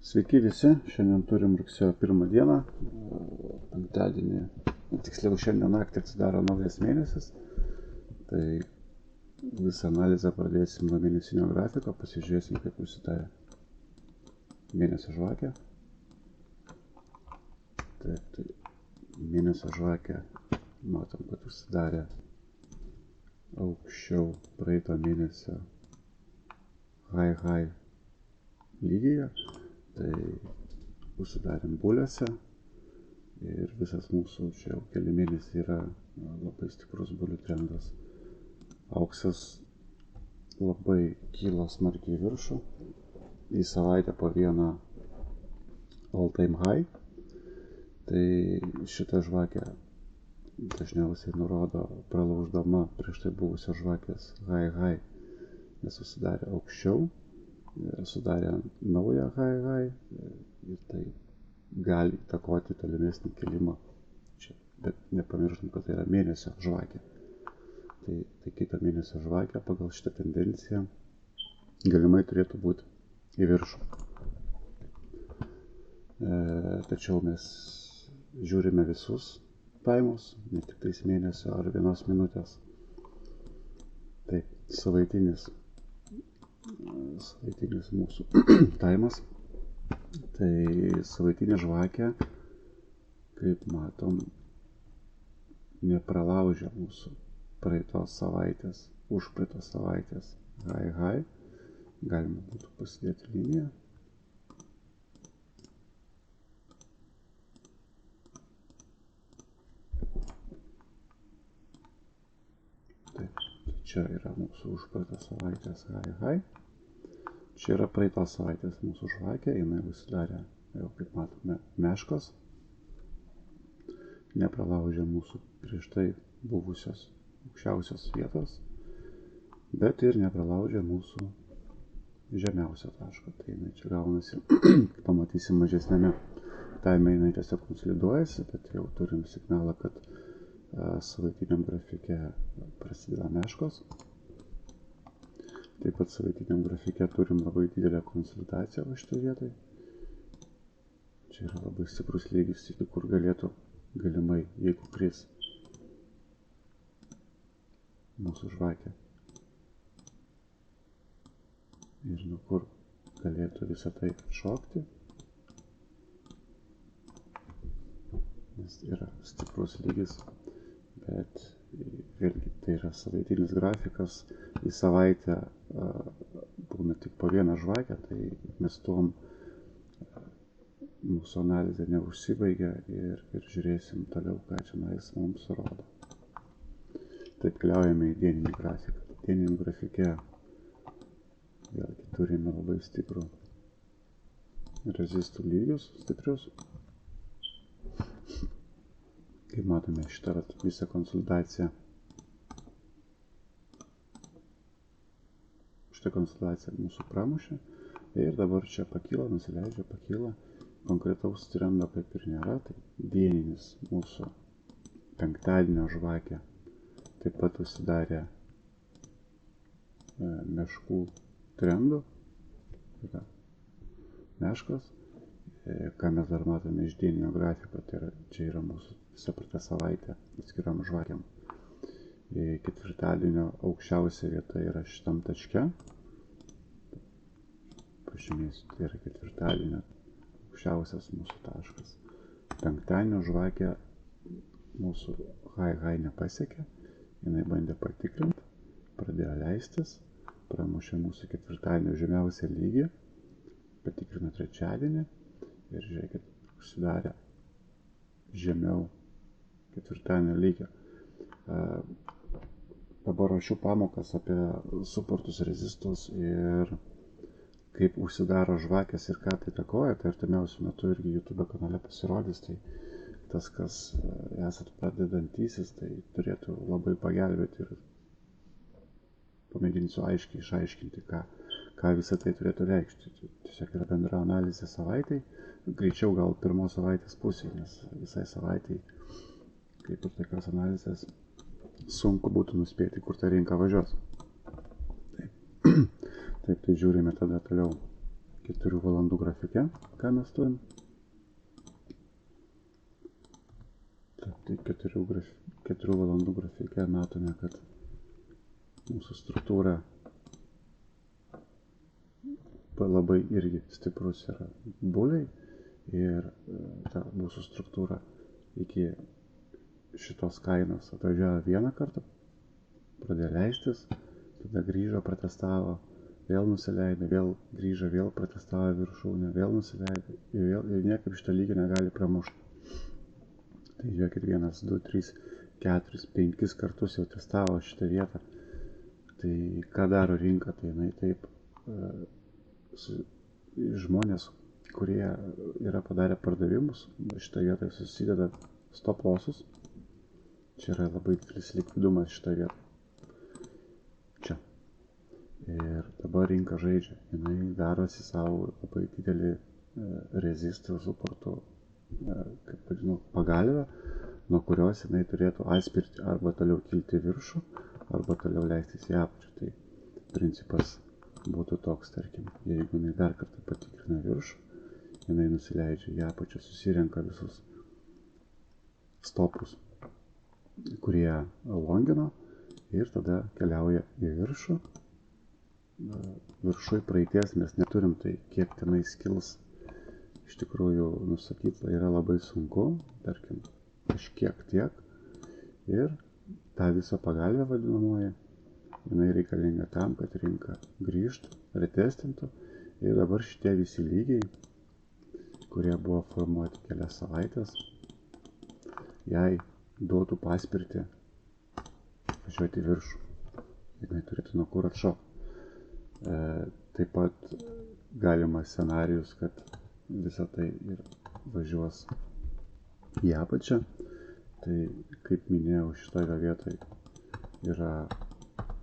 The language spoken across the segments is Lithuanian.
Sveiki visi, šiandien turim rugsėjo 1 dieną, penktadienį, tiksliau šiandien naktį atsidaro naujas mėnesis, tai visą analizę pradėsim nuo mėnesinio grafiko, pasižiūrėsim kaip užsidarė mėnesio žvakė. Tai mėnesio žvakė, matom, kad užsidarė aukščiau praeito mėnesio high lygyje. Tai užsidarėm buliuose ir visas mūsų čia jau keli mėnesiai yra labai stiprus bulių trendas. Auksas labai kyla smarkiai į viršų, į savaitę po vieną all time high. Tai šitą žvakę dažniausiai nurodo pralauždama prieš tai buvusios žvakės high, nes susidarė aukščiau. Sudarė naują high ir tai gali įtakoti tolimesnį kilimą čia, bet nepamirštam, kad tai yra mėnesio žvakė. Tai kita mėnesio žvakė pagal šitą tendenciją galimai turėtų būti į viršų. Tačiau mes žiūrime visus taimus, ne tik tais mėnesio ar vienos minutės. Taip, savaitinis mūsų taimas. Tai savaitinė žvakė, kaip matom, nepralaužia mūsų praeitos savaitės, užpraeitos savaitės high. Galima būtų pasidėti liniją. Taip, čia yra mūsų užpraeitos savaitės high. Čia yra praeitos savaitės mūsų žvakė, jinai užsidarė, jau kaip matome, meškos. Nepralaužė mūsų prieš tai buvusios aukščiausios vietos, bet ir nepralaužė mūsų žemiausio taško. Tai jinai čia gaunasi, pamatysim mažesnėme taime, jinai tiesiog konsoliduojasi, bet jau turim signalą, kad savaitiniam grafike prasideda meškos. Taip pat savaitiniam grafike turim labai didelę konsolidaciją va šitoje vietoje. Čia yra labai stiprus lygis, iki kur galėtų galimai, jeigu kris mūsų žvakė. Ir nuo kur galėtų visą tai atšokti. Nes yra stiprus lygis, bet vėlgi tai yra savaitinis grafikas, į savaitę būna tik po vieną žvakę, tai mes tuom mūsų analizė neužsibaigia ir žiūrėsim toliau, ką čia mums rodo. Taip keliaujame į dieninį grafiką. Dieninį grafike vėlgi turime labai stiprų rezistų lygius, stiprius. Kaip matome, šitą visą konsolidaciją. Šitą konsolidaciją mūsų pramušė ir dabar čia pakyla, nusileidžia, pakyla. Konkretaus trendo kaip ir nėra, tai dieninis mūsų penktadienio žvakė taip pat užsidarė meškų trendu. Yra meškos. Ką mes dar matome iš dieninio grafiko, tai čia yra mūsų visą praeitą savaitę atskiram žvakiam. Ketvirtadienio aukščiausia vieta yra šitam taške. Pažymėsiu, tai yra ketvirtadienio aukščiausias mūsų taškas. Penktadienio žvakė mūsų high nepasiekė. Jinai bandė patikrinti, pradėjo leistis, pramušė mūsų ketvirtadienio žemiausią lygį, patikrino trečiadienį. Ir žiūrėkit, užsidarė žemiau ketvirtadienio lygio. Dabar rašiau pamokas apie suportus, rezistus ir kaip užsidaro žvakės ir ką tai įtakoja. Tai artimiausiu metu irgi YouTube kanale pasirodys. Tai tas, kas esat pradedantysis, tai turėtų labai pagelbėti ir pamėginsiu aiškiai išaiškinti, ką visą tai turėtų reikšti. Tiesiog yra bendra analizė savaitai. Greičiau gal pirmos savaitės pusėje, nes visai savaitai, kaip ir tokios analizės, sunku būtų nuspėti, kur ta rinka važiuos. Taip, tai žiūrime tada toliau 4 valandų grafike, ką mes turim. Tai 4 valandų grafike matome, kad mūsų struktūra labai irgi stiprus yra buliai ir ta mūsų struktūra iki šitos kainos atvažiavo vieną kartą, pradėjo leistis, tada grįžo, pratestavo, vėl nusileido, vėl grįžo, vėl pratestavo viršūnę, vėl nusileido ir niekaip šitą lygį negali pramušti. Tai žiūrėkit, 1, 2, 3, 4, 5 kartus jau testavo šitą vietą. Tai ką daro rinka, tai jinai taip žmonės, kurie yra padarę pardavimus, šitą vietą susideda stop lossus. Čia yra labai didelis likvidumas šitą vietą. Čia. Ir dabar rinka žaidžia. Jinai darosi savo labai didelį rezistą suportų, kaip vadinu, pagalvę, nuo kurios jinai turėtų atspirti arba toliau kilti viršų, arba toliau leistis į apačią. Tai principas būtų toks, tarkim, jeigu jinai dar kartą patikrina viršų, jinai nusileidžia į apačią, susirenka visus stopus, kurie longino, ir tada keliauja į viršų. Viršui praeities mes neturim, tai kiek tenai skils iš tikrųjų nusakyti yra labai sunku, tarkim, kažkiek tiek. Ir ta visa pagalvė vadinamoji, jinai reikalinga tam, kad rinka grįžtų, retestintų. Ir dabar šitie visi lygiai, kurie buvo formuoti kelias savaitės, jai duotų paspirtį važiuoti viršų. Jinai turėtų nuo kur atšokti. Taip pat galimas scenarijus, kad visą tai ir važiuos į apačią. Tai, kaip minėjau, šitoje vietoje yra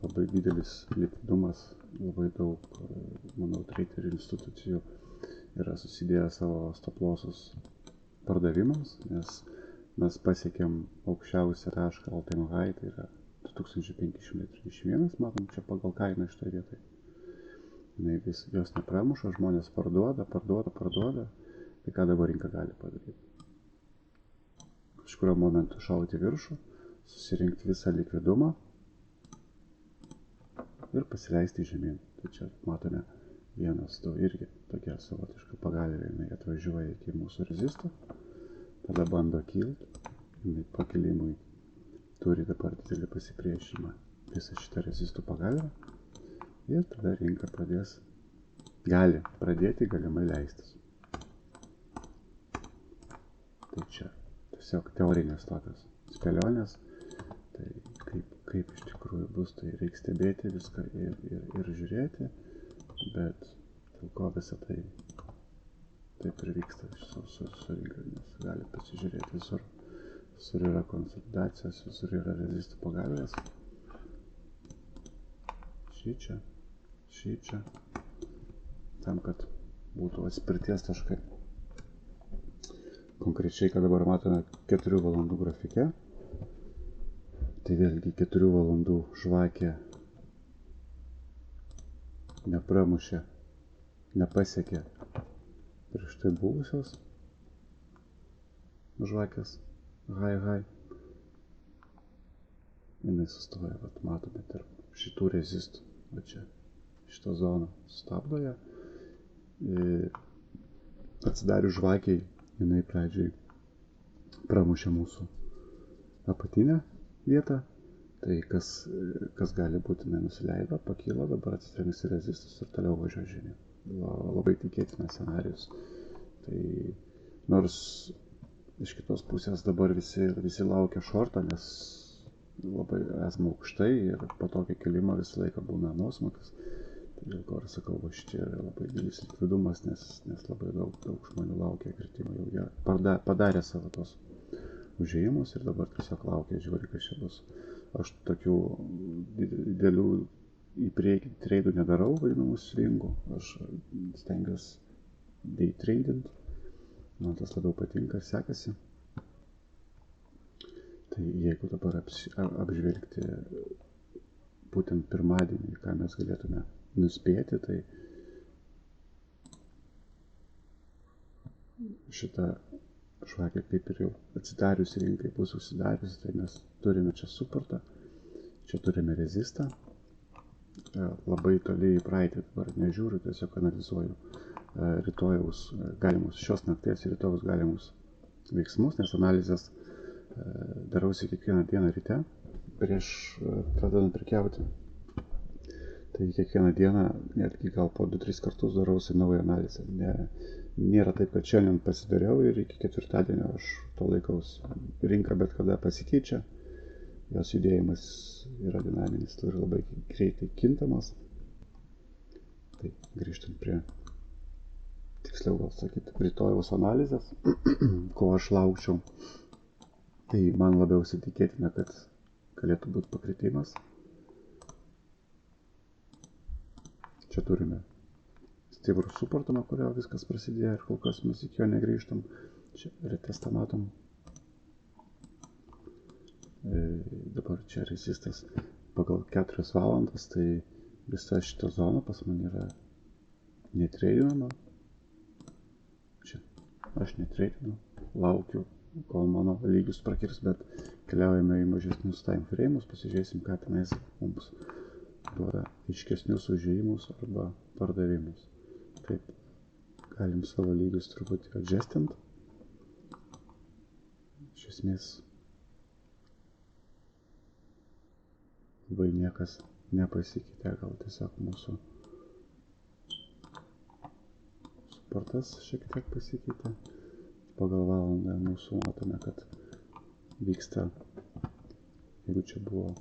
labai didelis likvidumas, labai daug, manau, traderių institucijų yra susidėję savo stop lossus pardavimams, nes mes pasiekėm aukščiausią tašką all time high, tai yra 2531, matom čia pagal kainą šitoje vietoje. Jos nepramuša, žmonės parduoda. Tai ką dabar rinka gali padaryti? Kažkurio momentu šauti viršų, susirinkti visą likvidumą ir pasileisti žemyn. Tai čia matome 1, 2 irgi tokia savotiška pagalvė, jinai atvažiuoja iki mūsų rezisto, tada bando kilti, jinai pakilimui turi dabar didelį pasipriešinimą visą šitą rezistų pagalvę. Ir tada rinka gali pradėti galimai leistis. Tai čia tiesiog teorinės tokios spėlionės. Tai kaip iš tikrųjų bus, tai reikia stebėti viską ir žiūrėti. Bet dėl ko visą tai taip ir vyksta su rinka, nes gali pasižiūrėti visur. Visur yra konsolidacijos, visur yra rezistų pagalvės. Šičia, tam, kad būtų atspirties taškai. Konkrečiai, kad dabar matome 4 valandų grafike, tai vėlgi 4 valandų žvakė nepramušė, nepasiekė prieš tai buvusios žvakės high. Jinai sustoja, matome, tarp šitų rezistų. Va čia, šitą zoną stabdo ją. Atsidarius žvakiai, jinai pradžiai pramušė mūsų apatinę vietą. Tai kas gali būti, jinai nusileido, pakilo, dabar atsitrenks į rezistus ir toliau važiuoja žemyn. Labai tikėtinas scenarijus. Tai nors iš kitos pusės dabar visi laukia šortą, nes labai esame aukštai ir po tokio kilimo visą laiką būna nuosmukis. Tai dėl ko ir sakau, šitie yra labai didelis likvidumas, nes labai daug žmonių laukia kritimo. Jau jie padarė savo tos užėjimus ir dabar tiesiog laukia, žiūri, kas čia bus. Aš tokių didelių į priekį treidų nedarau, vadinamų svingų. Aš stengiuosi day trading. Man tas labiau patinka, sekasi. Tai jeigu dabar apžvelgti būtent pirmadienį, ką mes galėtume nuspėti, tai šita žvakė kaip ir jau atsidarius rinkai bus užsidarius, tai mes turime čia suportą, čia turime rezistą. Labai toli į praeitį dabar nežiūriu, tiesiog analizuoju rytojaus galimus, šios nakties ir rytojaus galimus veiksmus, nes analizės darausi kiekvieną dieną ryte prieš pradedant prekiauti. Tai kiekvieną dieną, netgi gal po 2-3 kartus darausi naują analizę. Nėra taip, kad šiandien pasidariau ir iki ketvirtadienio aš to laikaus. Rinka bet kada pasikeičia, jos judėjimas yra dinaminis ir labai greitai kintamas. Tai grįžtant prie, tiksliau gal sakyti, rytojaus analizės, ko aš laukčiau, tai man labiausiai tikėtina, kad galėtų būti pakritimas. Čia turime stiprų suportą, nuo kurio viskas prasidėjo ir kol kas mes iki jo negrįžtam. Čia retestą matom. Dabar čia rezistas pagal 4 valandas, tai visa šita zona pas man yra netreidinama. Čia aš netreidinu, laukiu, kol mano lygius prakirs, bet keliaujame į mažesnius time frame'us, pasižiūrėsim, ką tenais mums duoda aiškesnius užėjimus arba pardavimus. Taip, galim savo lygius truputį adjustint. Iš esmės labai niekas nepasikeitė, gal tiesiog mūsų suportas šiek tiek pasikeitė. Pagal valandą mūsų matome, kad vyksta, jeigu čia buvo,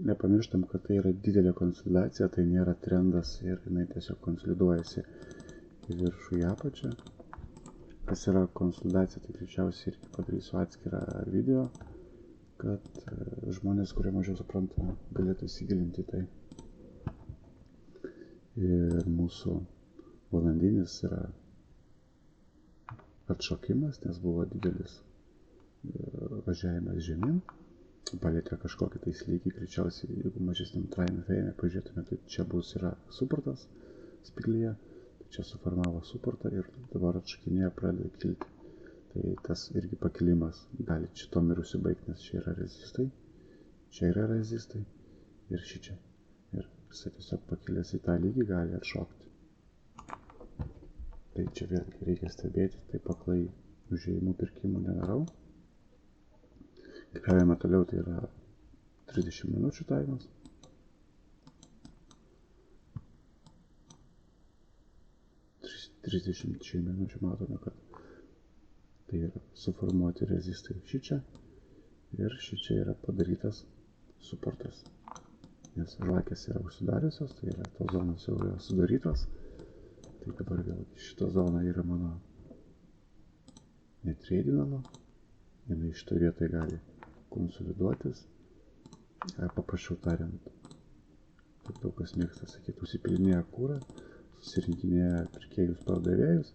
nepamirštam, kad tai yra didelė konsolidacija, tai nėra trendas ir jinai tiesiog konsoliduojasi į viršų į apačią. Kas yra konsolidacija, tai greičiausiai irgi padarysiu atskirą video, kad žmonės, kurie mažiau supranta, galėtų įsigilinti tai. Ir mūsų valandinis yra atšokimas, nes buvo didelis važiavimas žemyn. Palėtė kažkokį tais lygį, greičiausiai, jeigu mažesniam time frame pažiūrėtume, tai čia bus yra suportas spiglyje, tai čia suformavo suportą ir dabar atšokinėje pradeda kilti. Tai tas irgi pakilimas gali šitom ir užsibaigti, nes čia yra rezistai ir šičia. Ir jisai tiesiog pakilęs į tą lygį gali atšokti. Tai čia vėlgi reikia stebėti, tai paklai užėjimų pirkimų nedarau. Keliaujame toliau, tai yra 30 minučių taimas. 30 minučių matome, kad tai yra suformuoti rezistai šičia ir šičia yra padarytas suportas. Nes žvakės yra užsidariusios, tai yra tos zonos jau yra sudarytos. Tai dabar vėlgi šita zona yra mano netreidinama. Jinai šitą vietą gali konsoliduotis. Paprasčiau tariant, kaip daug kas mėgsta sakyti, užsipilinėja kūrą, susirinkinėja pirkėjus pardavėjus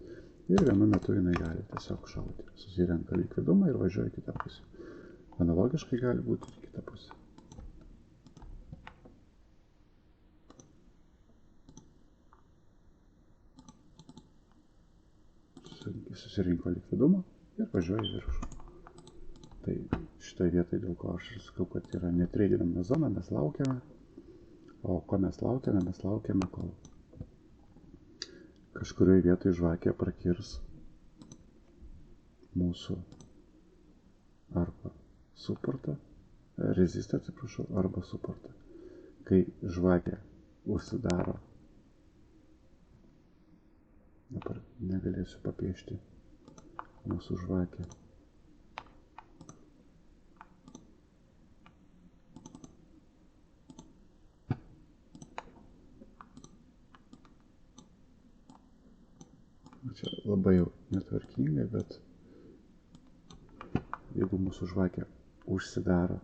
ir vienu metu jinai gali tiesiog šauti. Susirenka likvidumą ir važiuoja į kitą pusę. Analogiškai gali būti ir kita pusė. Susirinko likvidumą ir važiuoja į viršų. Tai šitoje vietoje, dėl ko aš sakau, kad yra netreidinama zona, mes laukiame. O ko mes laukiame? Mes laukiame, kol kažkurioje vietoje žvakė prakirs mūsų arba suportą, rezistą, atsiprašau, arba suportą. Kai žvakė užsidaro, dabar negalėsiu papiešti mūsų žvakę. Čia labai jau netvarkingai, bet jeigu mūsų žvakė užsidaro,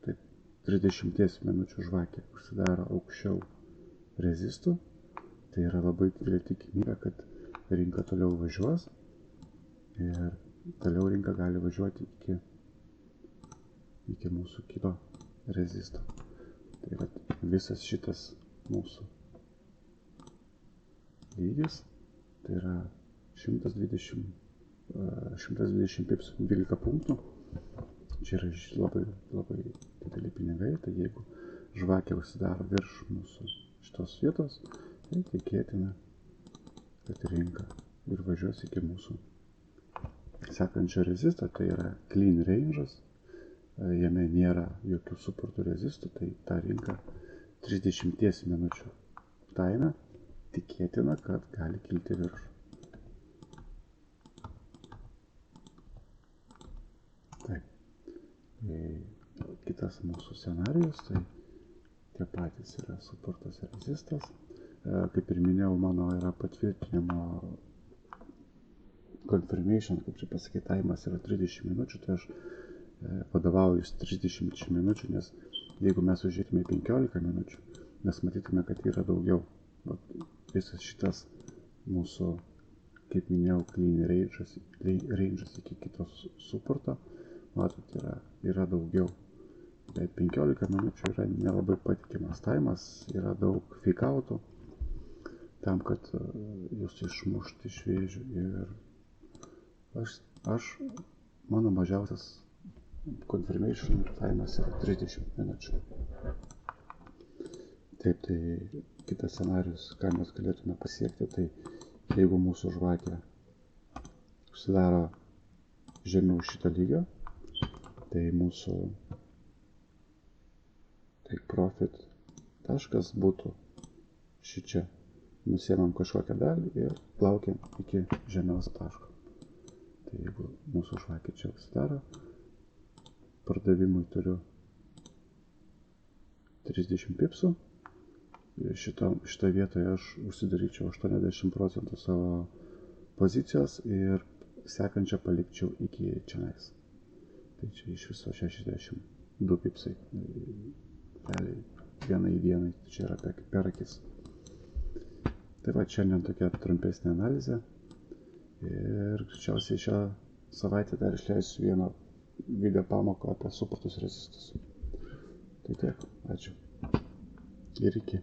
taip 30 minučių žvakė užsidaro aukščiau rezistų, tai yra labai didelė tikimybė, kad rinka toliau važiuos ir toliau rinka gali važiuoti iki mūsų kito rezisto. Tai yra visas šitas mūsų lygis tai yra 120 pips 12 punktų. Čia yra labai dideli pinigai, tai jeigu žvakė užsidaro virš mūsų šitos vietos, tai tikėtina, kad rinka ir važiuos iki mūsų sekančio rezisto, tai yra clean range'as, jame nėra jokių suportų rezistų, tai ta rinka 30 minučių taime tikėtina, kad gali kilti virš. Taip. Kitas mūsų scenarijus, tai tie patys yra suportas ir rezistas. Kaip ir minėjau, mano yra patvirtinimo confirmation, kaip čia pasakyti, taimas yra 30 minučių, tai aš vadovaujus 30 minučių, nes jeigu mes užžiūrėtume 15 minučių, mes matytume, kad yra daugiau. Visas šitas mūsų, kaip minėjau, clean range'as iki kitos suporto, matot, yra daugiau. Bet 15 minučių yra nelabai patikimas taimas, yra daug fake-outų tam, kad jūs išmušti iš vėžių. Ir mano mažiausias confirmation taimas yra 30 minučių. Taip, tai kitas scenarius, ką mes galėtume pasiekti, tai jeigu mūsų žvakė užsidaro žemiau šito lygio, tai mūsų profit taškas būtų šičia. Nusiemam kažkokią dalį ir plaukiam iki žemiausio taško. Tai jeigu mūsų žvakė čia užsidaro, pardavimui turiu 30 pipsų. Šitą vietoje aš užsidaryčiau 80% savo pozicijos ir sekančią palikčiau iki čionais. Tai čia iš viso 62 pipsai. Realiai vienai į vienai, čia yra per akis. Tai va, šiandien tokia trumpesnė analizė. Ir greičiausiai šią savaitę dar išleisiu vieną video pamoką apie suportus rezistus. Tai tiek, ačiū. Ir iki.